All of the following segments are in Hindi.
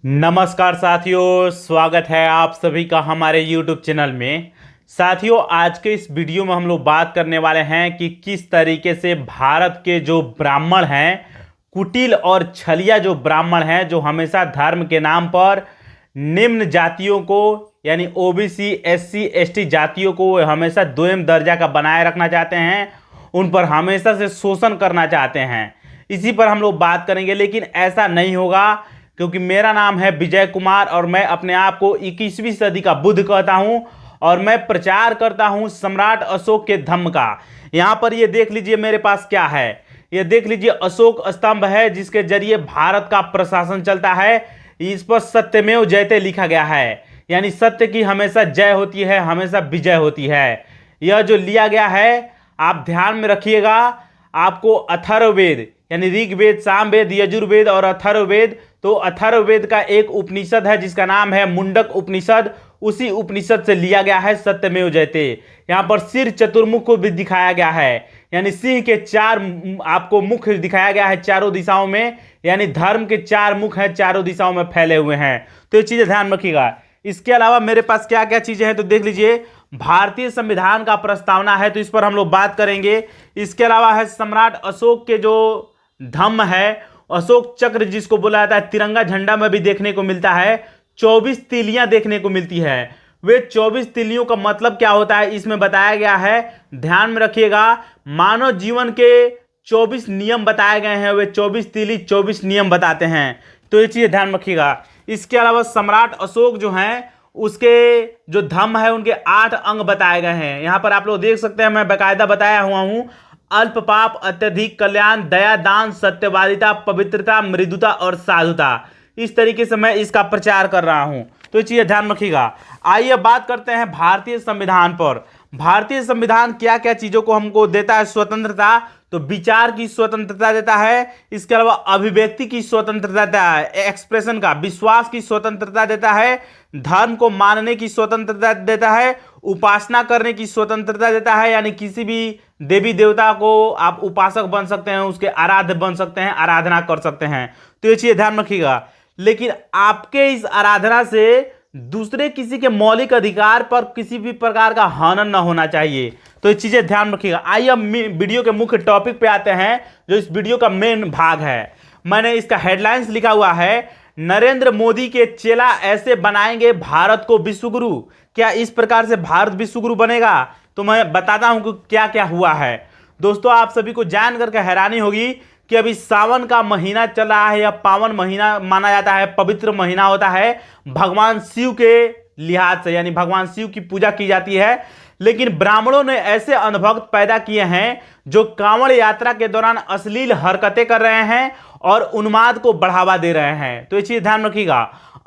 नमस्कार साथियों, स्वागत है आप सभी का हमारे YouTube चैनल में। साथियों, आज के इस वीडियो में हम लोग बात करने वाले हैं कि किस तरीके से भारत के जो ब्राह्मण हैं, कुटिल और छलिया जो ब्राह्मण हैं, जो हमेशा धर्म के नाम पर निम्न जातियों को यानी ओबीसी एससी एसटी जातियों को हमेशा दोयम दर्जा का बनाए रखना चाहते हैं, उन पर हमेशा से शोषण करना चाहते हैं। इसी पर हम लोग बात करेंगे, लेकिन ऐसा नहीं होगा, क्योंकि मेरा नाम है विजय कुमार और मैं अपने आप को 21वीं सदी का बुद्ध कहता हूं और मैं प्रचार करता हूं सम्राट अशोक के धम्म का। यहां पर ये देख लीजिए मेरे पास क्या है। ये देख लीजिए अशोक स्तंभ है, जिसके जरिए भारत का प्रशासन चलता है। इस पर सत्यमेव जयते लिखा गया है, यानी सत्य की हमेशा जय होती है, हमेशा विजय होती है। यह जो लिया गया है आप ध्यान में रखिएगा। आपको अथर्ववेद यानी ऋग्वेद, सामवेद, यजुर्वेद और अथर्ववेद, तो अथर्ववेद का एक उपनिषद है जिसका नाम है मुंडक उपनिषद। उसी उपनिषद से लिया गया है सत्यमेव जयते। यहाँ पर सिर चतुर्मुख को भी दिखाया गया है, यानी सिंह के चार आपको मुख दिखाया गया है चारों दिशाओं में, यानी धर्म के चार मुख हैं, चारों दिशाओं में फैले हुए हैं। तो ये चीजें ध्यान रखिएगा। इसके अलावा मेरे पास क्या क्या चीजें हैं तो देख लीजिए। भारतीय संविधान का प्रस्तावना है, तो इस पर हम लोग बात करेंगे। इसके अलावा है सम्राट अशोक के जो धम्म है, अशोक चक्र जिसको बोला जाता है, तिरंगा झंडा में भी देखने को मिलता है। 24 तीलियां देखने को मिलती है। वे 24 तीलियों का मतलब क्या होता है इसमें बताया गया है, ध्यान में रखिएगा। मानव जीवन के 24 नियम बताए गए हैं, वे 24 तीली 24 नियम बताते हैं। तो ये चीज ध्यान रखिएगा। इसके अलावा सम्राट अशोक जो हैं, उसके जो धम्म है उनके 8 अंग बताए गए हैं। यहां पर आप लोग देख सकते हैं, मैं बाकायदा बताया हुआ हूं। अल्प पाप, अत्यधिक कल्याण, दया, दान, सत्यवादिता, पवित्रता, मृदुता और साधुता। इस तरीके से मैं इसका प्रचार कर रहा हूं, तो ये चीजें ध्यान रखिएगा। आइए बात करते हैं भारतीय संविधान पर। भारतीय संविधान क्या क्या चीजों को हमको देता है स्वतंत्रता, तो विचार की स्वतंत्रता देता है। इसके अलावा अभिव्यक्ति की स्वतंत्रता देता है, एक्सप्रेशन का, विश्वास की स्वतंत्रता देता है, धर्म को मानने की स्वतंत्रता देता है, उपासना करने की स्वतंत्रता देता है, यानी किसी भी देवी देवता को आप उपासक बन सकते हैं, उसके आराध्य बन सकते हैं, आराधना कर सकते हैं। तो ये चीजें ध्यान रखिएगा। लेकिन आपके इस आराधना से दूसरे किसी के मौलिक अधिकार पर किसी भी प्रकार का हनन न होना चाहिए। तो ये चीजें ध्यान रखिएगा। आइए अब वीडियो के मुख्य टॉपिक पे आते हैं, जो इस वीडियो का मेन भाग है। मैंने इसका हेडलाइंस लिखा हुआ है, नरेंद्र मोदी के चेला ऐसे बनाएंगे भारत को विश्वगुरु। क्या इस प्रकार से भारत विश्वगुरु बनेगा? तो मैं बताता हूं कि क्या क्या हुआ है। दोस्तों, आप सभी को जान करके हैरानी होगी कि अभी सावन का महीना चल रहा है, या पावन महीना माना जाता है, पवित्र महीना होता है भगवान शिव के लिहाज से, यानी भगवान शिव की पूजा की जाती है। लेकिन ब्राह्मणों ने ऐसे अंधभक्त पैदा किए हैं जो कांवड़ यात्रा के दौरान अश्लील हरकतें कर रहे हैं और उन्माद को बढ़ावा दे रहे हैं। तो ये चीज ध्यान रखिएगा।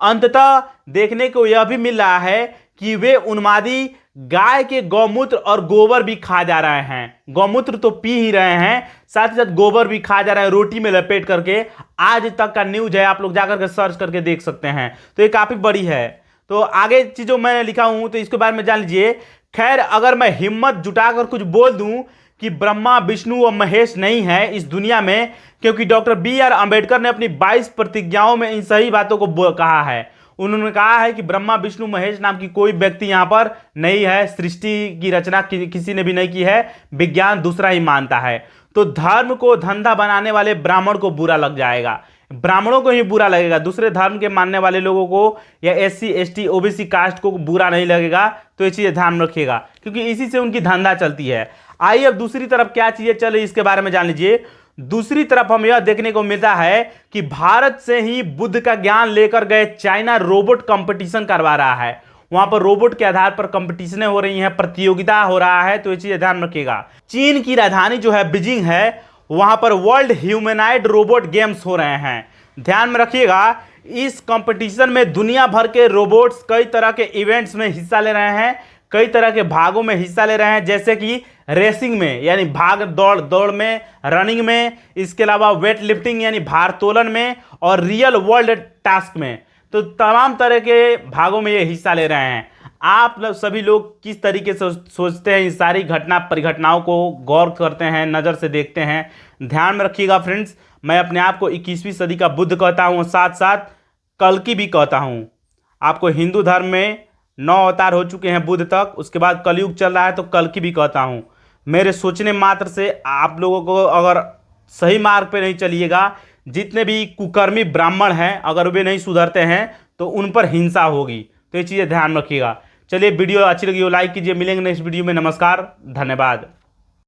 अंततः देखने को यह भी मिल रहा है कि वे उन्मादी गाय के गौमूत्र और गोबर भी खा जा रहे हैं। गौमूत्र तो पी ही रहे हैं, साथ ही साथ गोबर भी खा जा रहे हैं रोटी में लपेट करके। आज तक का न्यूज है, आप लोग जाकर के सर्च करके देख सकते हैं। तो ये काफी बड़ी है। तो आगे चीजों मैंने लिखा हूं, तो इसके बारे में जान लीजिए। खैर, अगर मैं हिम्मत जुटाकर कुछ बोल दूं कि ब्रह्मा, विष्णु और महेश नहीं है इस दुनिया में, क्योंकि डॉक्टर बी आर अंबेडकर ने अपनी 22 प्रतिज्ञाओं में इन सही बातों को कहा है। उन्होंने कहा है कि ब्रह्मा, विष्णु, महेश नाम की कोई व्यक्ति यहां पर नहीं है। सृष्टि की रचना किसी ने भी नहीं की है, विज्ञान दूसरा ही मानता है। तो धर्म को धंधा बनाने वाले ब्राह्मण को बुरा लग जाएगा, ब्राह्मणों को ही बुरा लगेगा। दूसरे धर्म के मानने वाले लोगों को या एससी एसटी ओबीसी कास्ट को बुरा नहीं लगेगा। तो ये चीजें ध्यान रखिएगा, क्योंकि इसी से उनकी धंधा चलती है। आइए अब दूसरी तरफ क्या चीजें चल रही इसके बारे में जान लीजिए। दूसरी तरफ हम यह देखने को मिलता है कि भारत से ही बुद्ध का ज्ञान लेकर गए चाइना रोबोट कंपटीशन करवा रहा है। वहां पर रोबोट के आधार पर कंपटीशनें हो रही हैं, प्रतियोगिता हो रहा है। तो ये चीजें ध्यान रखिएगा। चीन की राजधानी जो है बीजिंग है, वहां पर वर्ल्ड ह्यूमैनॉइड रोबोट गेम्स हो रहे हैं। ध्यान में रखिएगा, इस कंपटीशन में दुनिया भर के रोबोट्स कई तरह के इवेंट्स में हिस्सा ले रहे हैं, कई तरह के भागों में हिस्सा ले रहे हैं, जैसे कि रेसिंग में यानी भाग दौड़ में, रनिंग में, इसके अलावा वेट लिफ्टिंग यानी भारोत्तोलन में, और रियल वर्ल्ड टास्क में। तो तमाम तरह के भागों में ये हिस्सा ले रहे हैं। आप सभी लोग किस तरीके से सोचते हैं, इस सारी परिघटनाओं को गौर करते हैं, नज़र से देखते हैं? ध्यान में रखिएगा फ्रेंड्स, मैं अपने आप को 21वीं सदी का बुद्ध कहता हूँ, साथ साथ कल्कि भी कहता हूँ। आपको हिंदू धर्म में 9 अवतार हो चुके हैं बुद्ध तक, उसके बाद कलयुग चल रहा है तो कल्कि भी कहता हूँ। मेरे सोचने मात्र से आप लोगों को अगर सही मार्ग पे नहीं चलिएगा, जितने भी कुकर्मी ब्राह्मण हैं अगर वे नहीं सुधरते हैं तो उन पर हिंसा होगी। तो ये चीज़ें ध्यान रखिएगा। चलिए, वीडियो अच्छी लगी हो लाइक कीजिए। मिलेंगे नेक्स्ट वीडियो में। नमस्कार, धन्यवाद।